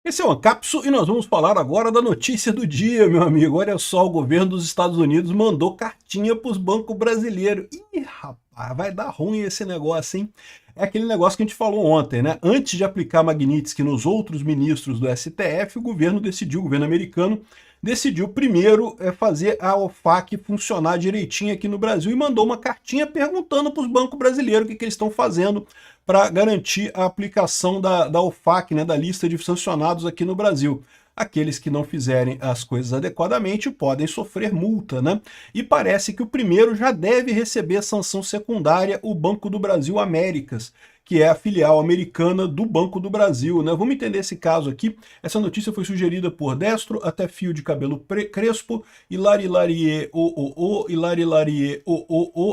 Esse é o Ancapso e nós vamos falar agora da notícia do dia, meu amigo. Olha só, o governo dos Estados Unidos mandou cartinha para os bancos brasileiros. Ih, rapaz, vai dar ruim esse negócio, hein? É aquele negócio que a gente falou ontem, né? Antes de aplicar Magnitsky nos outros ministros do STF, o governo americano, decidiu primeiro fazer a OFAC funcionar direitinho aqui no Brasil e mandou uma cartinha perguntando para os bancos brasileiros o que eles estão fazendo para garantir a aplicação da OFAC, né, da lista de sancionados aqui no Brasil. Aqueles que não fizerem as coisas adequadamente podem sofrer multa, né? E parece que o primeiro já deve receber sanção secundária, o Banco do Brasil Américas, que é a filial americana do Banco do Brasil, né? Vamos entender esse caso aqui. Essa notícia foi sugerida por Destro, até Fio de Cabelo Crespo, Hilarilarie Hilarilarie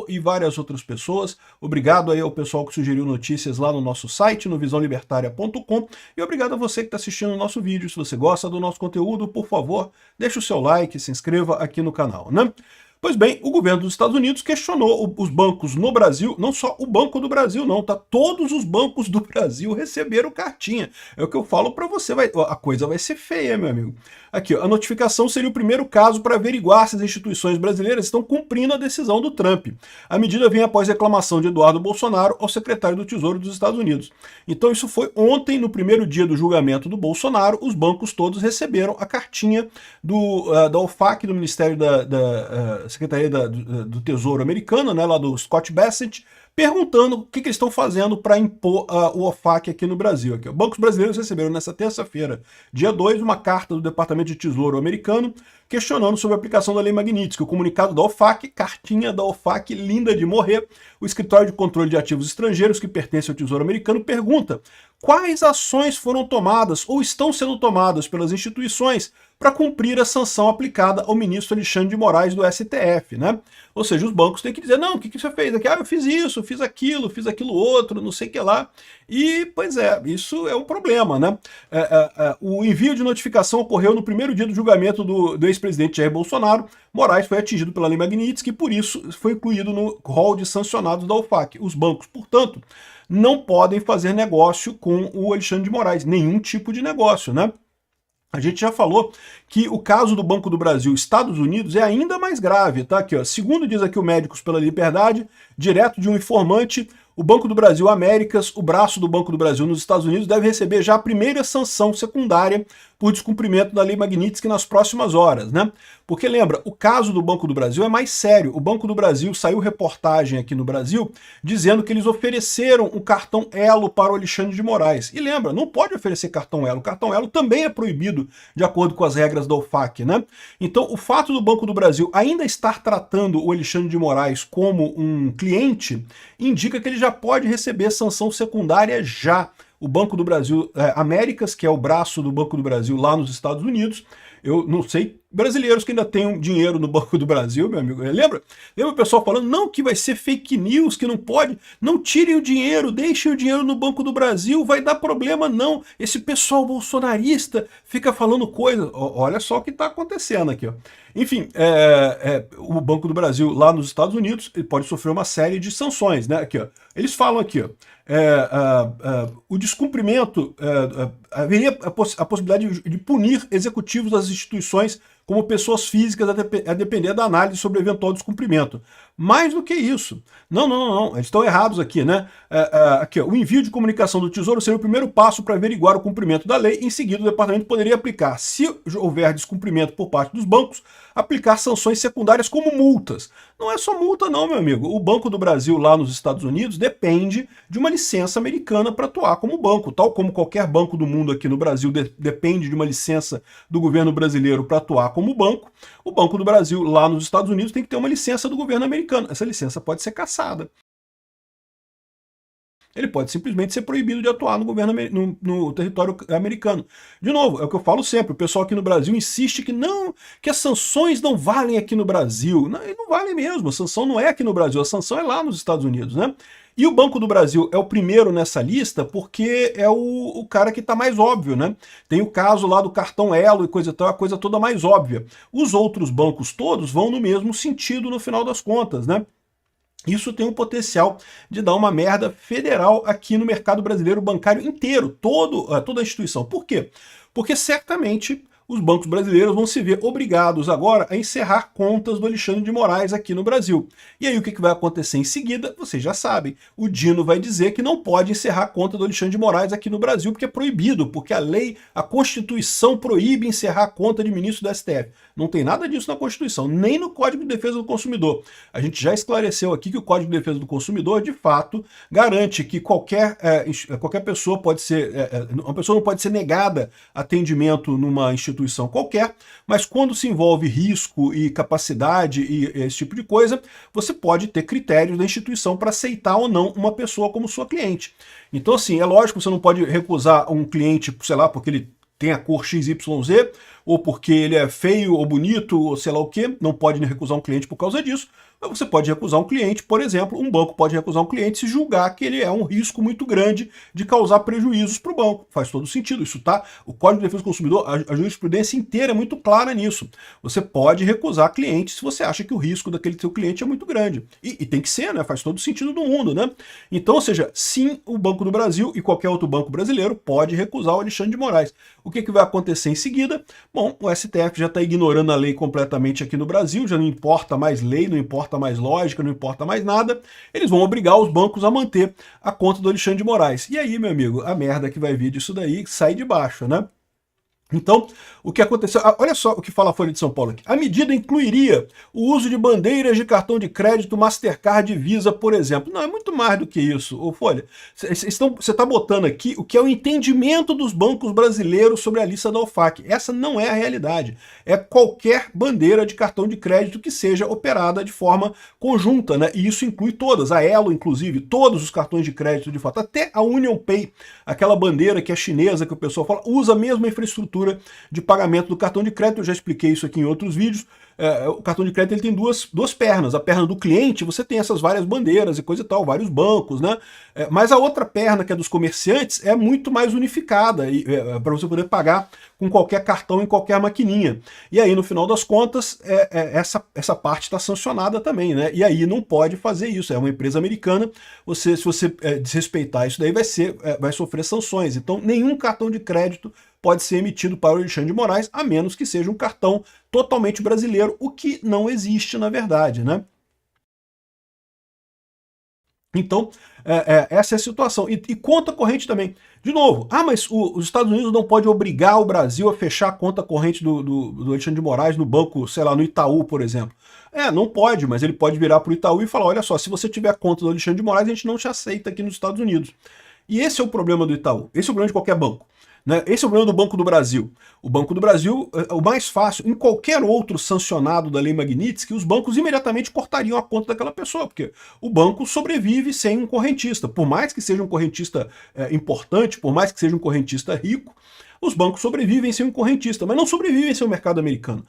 e várias outras pessoas. Obrigado aí ao pessoal que sugeriu notícias lá no nosso site, no visãolibertaria.com, e obrigado a você que está assistindo o nosso vídeo. Se você gosta do nosso conteúdo, por favor, deixe o seu like, se inscreva aqui no canal, né? Pois bem, o governo dos Estados Unidos questionou os bancos no Brasil, não só o Banco do Brasil não, tá? Todos os bancos do Brasil receberam cartinha. É o que eu falo para você, a coisa vai ser feia, meu amigo. Aqui, ó, a notificação seria o primeiro caso para averiguar se as instituições brasileiras estão cumprindo a decisão do Trump. A medida vem após reclamação de Eduardo Bolsonaro ao secretário do Tesouro dos Estados Unidos. Então isso foi ontem, no primeiro dia do julgamento do Bolsonaro, os bancos todos receberam a cartinha da OFAC, do Ministério da Secretaria do Tesouro americano, né, lá do Scott Bessent, perguntando o que eles estão fazendo para impor o OFAC aqui no Brasil. Aqui, bancos brasileiros receberam nesta terça-feira, dia 2, uma carta do Departamento de Tesouro americano questionando sobre a aplicação da Lei Magnitsky. O comunicado da OFAC, cartinha da OFAC, linda de morrer, o Escritório de Controle de Ativos Estrangeiros, que pertence ao Tesouro americano, pergunta quais ações foram tomadas ou estão sendo tomadas pelas instituições para cumprir a sanção aplicada ao ministro Alexandre de Moraes do STF, né? Ou seja, os bancos têm que dizer, não, o que você fez aqui? Ah, eu fiz isso, fiz aquilo outro, não sei o que lá. E, pois é, isso é um problema, né? O envio de notificação ocorreu no primeiro dia do julgamento do ex-presidente Jair Bolsonaro. Moraes foi atingido pela Lei Magnitsky e, por isso, foi incluído no rol de sancionados da OFAC. Os bancos, portanto, não podem fazer negócio com o Alexandre de Moraes, nenhum tipo de negócio, né? A gente já falou que o caso do Banco do Brasil Estados Unidos é ainda mais grave, tá? Aqui, ó. Segundo diz aqui o Médicos pela Liberdade, direto de um informante, o Banco do Brasil Américas, o braço do Banco do Brasil nos Estados Unidos, deve receber já a primeira sanção secundária por descumprimento da Lei Magnitsky nas próximas horas, né? Porque lembra, o caso do Banco do Brasil é mais sério. O Banco do Brasil, saiu reportagem aqui no Brasil dizendo que eles ofereceram um cartão Elo para o Alexandre de Moraes. E lembra, não pode oferecer cartão Elo. O cartão Elo também é proibido de acordo com as regras da OFAC, né? Então, o fato do Banco do Brasil ainda estar tratando o Alexandre de Moraes como um cliente indica que ele já pode receber sanção secundária já. O Banco do Brasil Américas, que é o braço do Banco do Brasil lá nos Estados Unidos, eu não sei, brasileiros que ainda têm dinheiro no Banco do Brasil, meu amigo, lembra o pessoal falando, não, que vai ser fake news, que não pode, não tirem o dinheiro, deixem o dinheiro no Banco do Brasil, vai dar problema não, esse pessoal bolsonarista fica falando coisa, olha só o que está acontecendo aqui, ó. Enfim, o Banco do Brasil lá nos Estados Unidos, ele pode sofrer uma série de sanções, né, aqui, ó. Eles falam aqui, ó, o descumprimento, haveria a possibilidade de punir executivos das instituições como pessoas físicas a depender da análise sobre eventual descumprimento. Mais do que isso. Não, eles estão errados aqui, né? Aqui, ó, o envio de comunicação do Tesouro seria o primeiro passo para averiguar o cumprimento da lei. Em seguida, o departamento poderia aplicar, se houver descumprimento por parte dos bancos, aplicar sanções secundárias como multas. Não é só multa não, meu amigo. O Banco do Brasil lá nos Estados Unidos depende de uma licença americana para atuar como banco, tal como qualquer banco do mundo aqui no Brasil depende de uma licença do governo brasileiro para atuar como banco. O Banco do Brasil lá nos Estados Unidos tem que ter uma licença do governo americano. Essa licença pode ser cassada. Ele pode simplesmente ser proibido de atuar no governo no território americano. De novo, é o que eu falo sempre, o pessoal aqui no Brasil insiste que não, que as sanções não valem aqui no Brasil. Não, não valem mesmo, a sanção não é aqui no Brasil, a sanção é lá nos Estados Unidos, né? E o Banco do Brasil é o primeiro nessa lista porque é o cara que está mais óbvio, né? Tem o caso lá do cartão Elo e coisa e tal, a coisa toda mais óbvia. Os outros bancos todos vão no mesmo sentido no final das contas, né? Isso tem um potencial de dar uma merda federal aqui no mercado brasileiro bancário inteiro, toda a instituição. Por quê? Porque certamente os bancos brasileiros vão se ver obrigados agora a encerrar contas do Alexandre de Moraes aqui no Brasil. E aí o que vai acontecer em seguida? Vocês já sabem. O Dino vai dizer que não pode encerrar a conta do Alexandre de Moraes aqui no Brasil, porque é proibido, porque a lei, a Constituição proíbe encerrar a conta de ministro do STF. Não tem nada disso na Constituição, nem no Código de Defesa do Consumidor. A gente já esclareceu aqui que o Código de Defesa do Consumidor, de fato, garante que qualquer pessoa pode ser, uma pessoa não pode ser negada atendimento numa instituição qualquer, mas quando se envolve risco e capacidade e esse tipo de coisa, você pode ter critérios da instituição para aceitar ou não uma pessoa como sua cliente. Então, assim, é lógico que você não pode recusar um cliente, sei lá, porque ele tem a cor XYZ, ou porque ele é feio ou bonito, ou sei lá o quê, não pode recusar um cliente por causa disso. Mas você pode recusar um cliente, por exemplo, um banco pode recusar um cliente se julgar que ele é um risco muito grande de causar prejuízos para o banco. Faz todo sentido. Isso tá. O Código de Defesa do Consumidor, a jurisprudência inteira é muito clara nisso. Você pode recusar cliente se você acha que o risco daquele seu cliente é muito grande. E tem que ser, né? Faz todo sentido do mundo, né? Então, ou seja, sim, o Banco do Brasil e qualquer outro banco brasileiro pode recusar o Alexandre de Moraes. O que vai acontecer em seguida? Bom, o STF já está ignorando a lei completamente aqui no Brasil, já não importa mais lei, não importa mais lógica, não importa mais nada. Eles vão obrigar os bancos a manter a conta do Alexandre de Moraes. E aí, meu amigo, a merda que vai vir disso daí sai de baixo, né? Então, o que aconteceu... Olha só o que fala a Folha de São Paulo aqui. A medida incluiria o uso de bandeiras de cartão de crédito Mastercard e Visa, por exemplo. Não, é muito mais do que isso, ô Folha. Você está botando aqui o que é o entendimento dos bancos brasileiros sobre a lista da OFAC. Essa não é a realidade. É qualquer bandeira de cartão de crédito que seja operada de forma conjunta, né? E isso inclui todas. A Elo, inclusive, todos os cartões de crédito de fato. Até a Union Pay, aquela bandeira que é chinesa, que o pessoal fala, usa a mesma infraestrutura de pagamento do cartão de crédito. Eu já expliquei isso aqui em outros vídeos. O cartão de crédito ele tem duas pernas. A perna do cliente, você tem essas várias bandeiras e coisa e tal, vários bancos, né? Mas a outra perna, que é dos comerciantes, é muito mais unificada para você poder pagar com qualquer cartão em qualquer maquininha. E aí, no final das contas, essa parte está sancionada também, né? E aí não pode fazer isso. É uma empresa americana. Se você desrespeitar isso daí, vai sofrer sanções. Então, nenhum cartão de crédito pode ser emitido para o Alexandre de Moraes, a menos que seja um cartão totalmente brasileiro, o que não existe na verdade, né? Então, essa é a situação. E conta corrente também. De novo, mas os Estados Unidos não pode obrigar o Brasil a fechar a conta corrente do Alexandre de Moraes no banco, sei lá, no Itaú, por exemplo. Não pode, mas ele pode virar para o Itaú e falar, olha só, se você tiver a conta do Alexandre de Moraes, a gente não te aceita aqui nos Estados Unidos. E esse é o problema do Itaú, esse é o problema de qualquer banco. Esse é o problema do Banco do Brasil. O Banco do Brasil, o mais fácil, em qualquer outro sancionado da Lei Magnitsky, os bancos imediatamente cortariam a conta daquela pessoa, porque o banco sobrevive sem um correntista. Por mais que seja um correntista importante, por mais que seja um correntista rico, os bancos sobrevivem sem um correntista, mas não sobrevivem sem o mercado americano.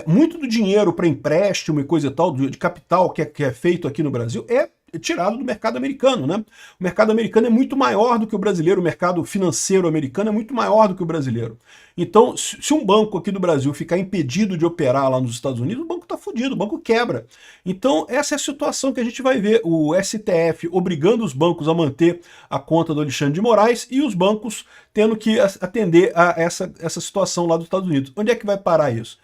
Muito do dinheiro para empréstimo e coisa e tal, de capital que é feito aqui no Brasil, é tirado do mercado americano, né? O mercado americano é muito maior do que o brasileiro, o mercado financeiro americano é muito maior do que o brasileiro. Então, se um banco aqui do Brasil ficar impedido de operar lá nos Estados Unidos, o banco está fudido, o banco quebra. Então, essa é a situação que a gente vai ver, o STF obrigando os bancos a manter a conta do Alexandre de Moraes e os bancos tendo que atender a essa situação lá dos Estados Unidos. Onde é que vai parar isso?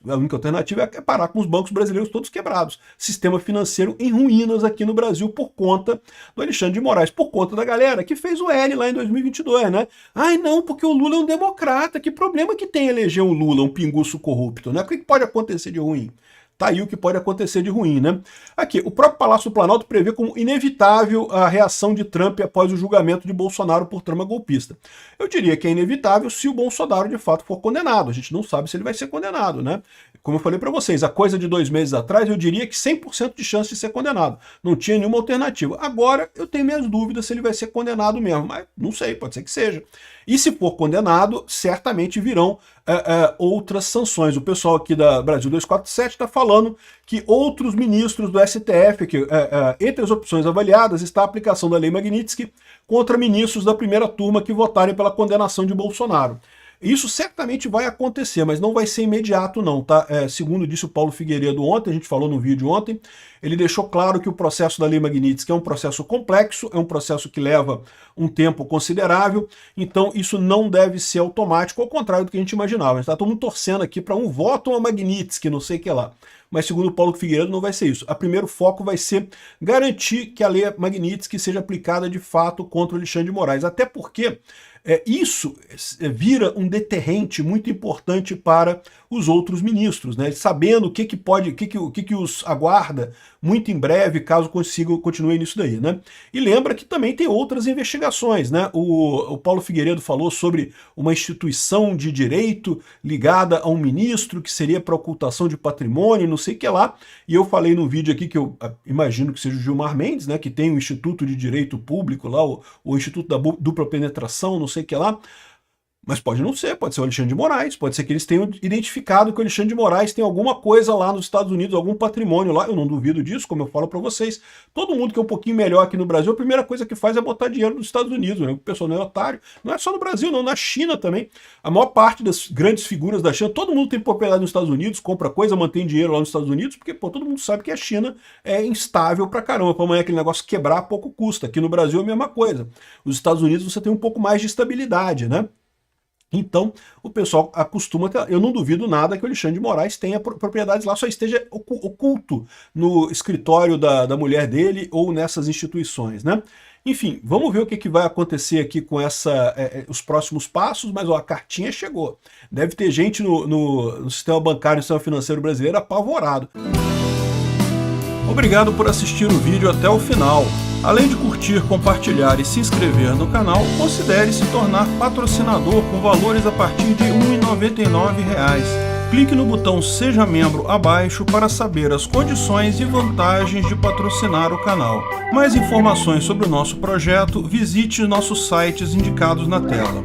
A única alternativa é parar com os bancos brasileiros todos quebrados. Sistema financeiro em ruínas aqui no Brasil por conta do Alexandre de Moraes, por conta da galera que fez o L lá em 2022, né? Ai não, porque o Lula é um democrata, que problema que tem eleger um Lula, um pinguço corrupto, né? O que pode acontecer de ruim? Tá aí o que pode acontecer de ruim, né? Aqui, o próprio Palácio do Planalto prevê como inevitável a reação de Trump após o julgamento de Bolsonaro por trama golpista. Eu diria que é inevitável se o Bolsonaro de fato for condenado. A gente não sabe se ele vai ser condenado, né? Como eu falei para vocês, a coisa de 2 meses atrás, eu diria que 100% de chance de ser condenado. Não tinha nenhuma alternativa. Agora, eu tenho minhas dúvidas se ele vai ser condenado mesmo, mas não sei, pode ser que seja. E se for condenado, certamente virão outras sanções. O pessoal aqui da Brasil 247 está falando que outros ministros do STF, que entre as opções avaliadas está a aplicação da Lei Magnitsky contra ministros da primeira turma que votarem pela condenação de Bolsonaro. Isso certamente vai acontecer, mas não vai ser imediato não, tá? Segundo disse o Paulo Figueiredo ontem, a gente falou no vídeo ontem, ele deixou claro que o processo da Lei Magnitsky é um processo complexo, é um processo que leva um tempo considerável, então isso não deve ser automático, ao contrário do que a gente imaginava. A gente tá todo mundo torcendo aqui para um voto a Magnitsky, não sei o que lá. Mas segundo o Paulo Figueiredo não vai ser isso. O primeiro foco vai ser garantir que a Lei Magnitsky seja aplicada de fato contra o Alexandre de Moraes, até porque isso vira um deterrente muito importante para os outros ministros, né? Sabendo o que os aguarda muito em breve, caso continuem nisso daí, né? E lembra que também tem outras investigações, né? O Paulo Figueiredo falou sobre uma instituição de direito ligada a um ministro, que seria para ocultação de patrimônio, não sei o que lá, e eu falei no vídeo aqui que eu imagino que seja o Gilmar Mendes, né? Que tem o Instituto de Direito Público lá, o Instituto da Dupla Penetração, não sei o que lá, mas pode não ser, pode ser o Alexandre de Moraes, pode ser que eles tenham identificado que o Alexandre de Moraes tem alguma coisa lá nos Estados Unidos, algum patrimônio lá, eu não duvido disso, como eu falo para vocês. Todo mundo que é um pouquinho melhor aqui no Brasil, a primeira coisa que faz é botar dinheiro nos Estados Unidos, né? O pessoal não é otário, não é só no Brasil, não, na China também. A maior parte das grandes figuras da China, todo mundo tem propriedade nos Estados Unidos, compra coisa, mantém dinheiro lá nos Estados Unidos, porque pô, todo mundo sabe que a China é instável pra caramba, para amanhã aquele negócio quebrar pouco custa. Aqui no Brasil é a mesma coisa. Nos Estados Unidos você tem um pouco mais de estabilidade, né? Então, o pessoal acostuma... Eu não duvido nada que o Alexandre de Moraes tenha propriedades lá, só esteja oculto no escritório da mulher dele ou nessas instituições, né? Enfim, vamos ver o que vai acontecer aqui com os próximos passos, mas ó, a cartinha chegou. Deve ter gente no sistema bancário, no sistema financeiro brasileiro apavorado. Obrigado por assistir o vídeo até o final. Além de curtir, compartilhar e se inscrever no canal, considere se tornar patrocinador com valores a partir de R$ 1,99. Clique no botão Seja Membro abaixo para saber as condições e vantagens de patrocinar o canal. Mais informações sobre o nosso projeto, visite nossos sites indicados na tela.